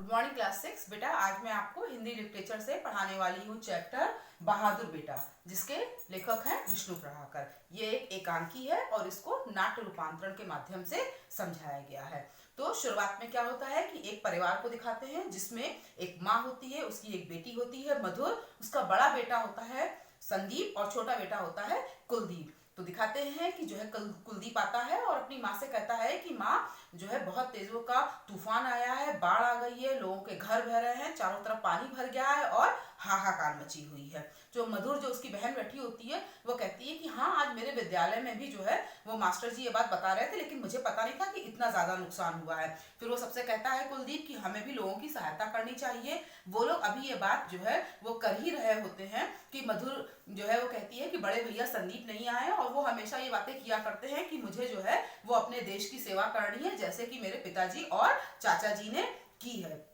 Good morning class 6। बेटा आज मैं आपको हिंदी लिटरेचर से पढ़ाने वाली हूँ चैप्टर बहादुर बेटा, जिसके लेखक हैं विष्णु प्रभाकर। ये एक एकांकी है और इसको नाट्य रूपांतरण के माध्यम से समझाया गया है। तो शुरुआत में क्या होता है कि एक परिवार को दिखाते हैं जिसमें एक माँ होती है, उसकी एक बेटी होती है मधुर, उसका बड़ा बेटा होता है संदीप और छोटा बेटा होता है कुलदीप। तो दिखाते हैं कि जो है कुलदीप आता है और अपनी माँ से कहता है कि माँ जो है बहुत तेजों का तूफान आया है, बाढ़ आ गई है, लोगों के घर बह रहे हैं, चारों तरफ पानी भर गया है और हाहाकार मची हुई है। जो मधुर जो उसकी बहन बैठी होती है वो कहती है कि हाँ, आज मेरे विद्यालय में भी जो है वो मास्टर जी ये बात बता रहे थे, लेकिन मुझे पता नहीं था कि इतना ज्यादा नुकसान हुआ है। फिर वो सबसे कहता है कुलदीप कि हमें भी लोगों की सहायता करनी चाहिए। वो लोग अभी ये बात जो है वो कर ही रहे होते हैं कि मधुर जो है वो कहती है कि बड़े भैया संदीप नहीं आए और वो हमेशा ये बातें किया करते हैं कि मुझे जो है वो अपने देश की सेवा करनी है, जैसे कि मेरे पिताजी और चाचा जी ने की है।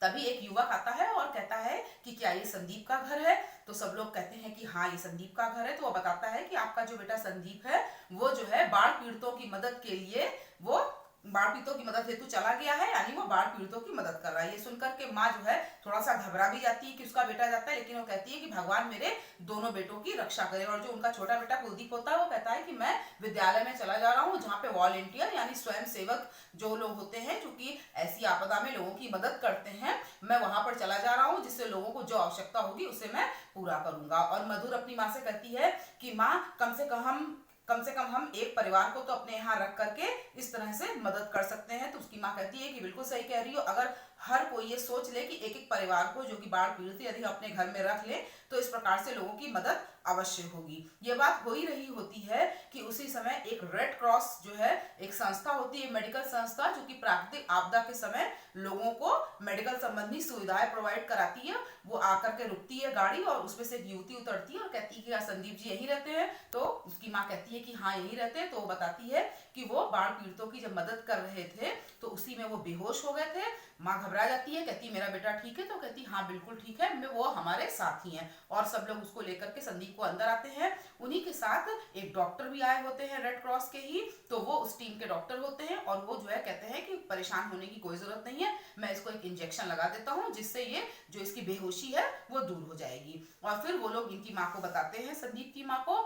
तभी एक युवक आता है और कहता है कि क्या ये संदीप का घर है? तो सब लोग कहते हैं कि हाँ, ये संदीप का घर है। तो वो बताता है कि आपका जो बेटा संदीप है वो जो है बाढ़ पीड़ितों की मदद के लिए वो बाढ़ पीड़ितों की मदद हेतु चला गया है, यानी वो बाढ़ पीड़ितों की मदद कर रहा है। ये सुनकर के माँ जो है थोड़ा सा घबरा भी जाती है कि उसका बेटा जाता है, लेकिन वो कहती है कि भगवान मेरे दोनों बेटों की रक्षा करे। और जो उनका छोटा बेटा कुलदीप होता है वो कहता है कि मैं विद्यालय में चला जा रहा हूँ जहाँ पे वॉलेंटियर यानी स्वयं सेवक जो लोग होते हैं जो कि ऐसी आपदा में लोगों की मदद करते हैं, मैं वहां पर चला जा रहा हूँ, जिससे लोगों को जो आवश्यकता होगी उसे मैं पूरा करूंगा। और मधुर अपनी माँ से कहती है कि माँ, कम से कम हम एक परिवार को तो अपने यहाँ रख करके इस तरह से मदद कर सकते हैं। तो उसकी माँ कहती है कि बिल्कुल सही कह रही हो, अगर हर कोई ये सोच ले कि एक एक परिवार को जो कि बाढ़ पीड़ित यदि अपने घर में रख ले तो इस प्रकार से लोगों की मदद अवश्य होगी। ये बात हो ही रही होती है कि उसी समय एक रेड क्रॉस जो है एक संस्था होती है, मेडिकल संस्था, जो कि प्राकृतिक आपदा के समय लोगों को मेडिकल संबंधी सुविधाएं प्रोवाइड कराती है। वो आकर के रुकती है गाड़ी और उसमें से एक युवती उतरती है और कहती है कि क्या संदीप जी यहीं रहते हैं? तो उसकी माँ कहती है कि हाँ यहीं रहते हैं। तो वो बताती है कि वो बाढ़ पीड़ितों की जब मदद कर रहे थे तो उसी में वो बेहोश हो गए थे। माँ घबरा जाती है, कहती मेरा बेटा ठीक है? तो कहती हाँ बिल्कुल ठीक है, मैं वो हमारे साथ ही हैं। और सब लोग उसको लेकर के संदीप को अंदर आते हैं। उन्हीं के साथ एक डॉक्टर भी आए होते हैं रेड क्रॉस के ही, तो वो उस टीम के डॉक्टर होते हैं और वो जो है कहते हैं कि परेशान होने की कोई जरूरत नहीं है, मैं इसको एक इंजेक्शन लगा देता हूँ जिससे ये जो इसकी बेहोशी है वो दूर हो जाएगी। और फिर वो लोग इनकी माँ को बताते हैं, संदीप की माँ को,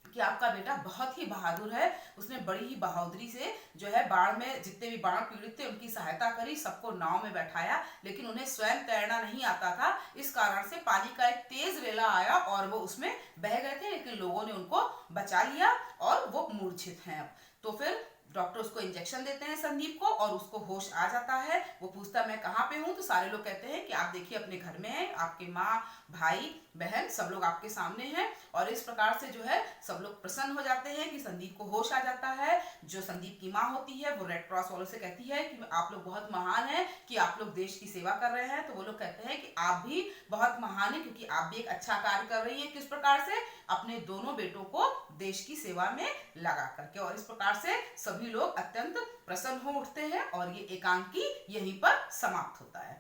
कि आपका बेटा बहुत ही बहादुर है, उसने बड़ी ही बहादुरी से जो है बाढ़ में जितने भी बाढ़ पीड़ित थे उनकी सहायता करी, सबको नाव में बैठाया, लेकिन उन्हें स्वयं तैरना नहीं आता था। इस कारण से पानी का एक तेज रेला आया और वो उसमें बह गए थे, लेकिन लोगों ने उनको बचा लिया और वो मूर्छित हैं अब। तो फिर डॉक्टर उसको इंजेक्शन देते हैं संदीप को और उसको होश आ जाता है। वो पूछता है मैं कहाँ पे हूँ? तो सारे लोग कहते हैं कि आप देखिए अपने घर में हैं, आपके माँ भाई बहन सब लोग आपके सामने हैं। और इस प्रकार से जो है सब लोग प्रसन्न हो जाते हैं कि संदीप को होश आ जाता है। जो संदीप की माँ होती है वो रेड क्रॉस वालों से कहती है कि आप लोग बहुत महान हैं कि आप लोग देश की सेवा कर रहे हैं। तो वो लोग कहते हैं कि आप भी बहुत महान हैं क्योंकि आप भी एक अच्छा कार्य कर रही हैं। किस प्रकार से? अपने दोनों बेटों को देश की सेवा में लगा करके। और इस प्रकार से सभी लोग अत्यंत प्रसन्न हो उठते हैं और ये एकांकी यहीं पर समाप्त होता है।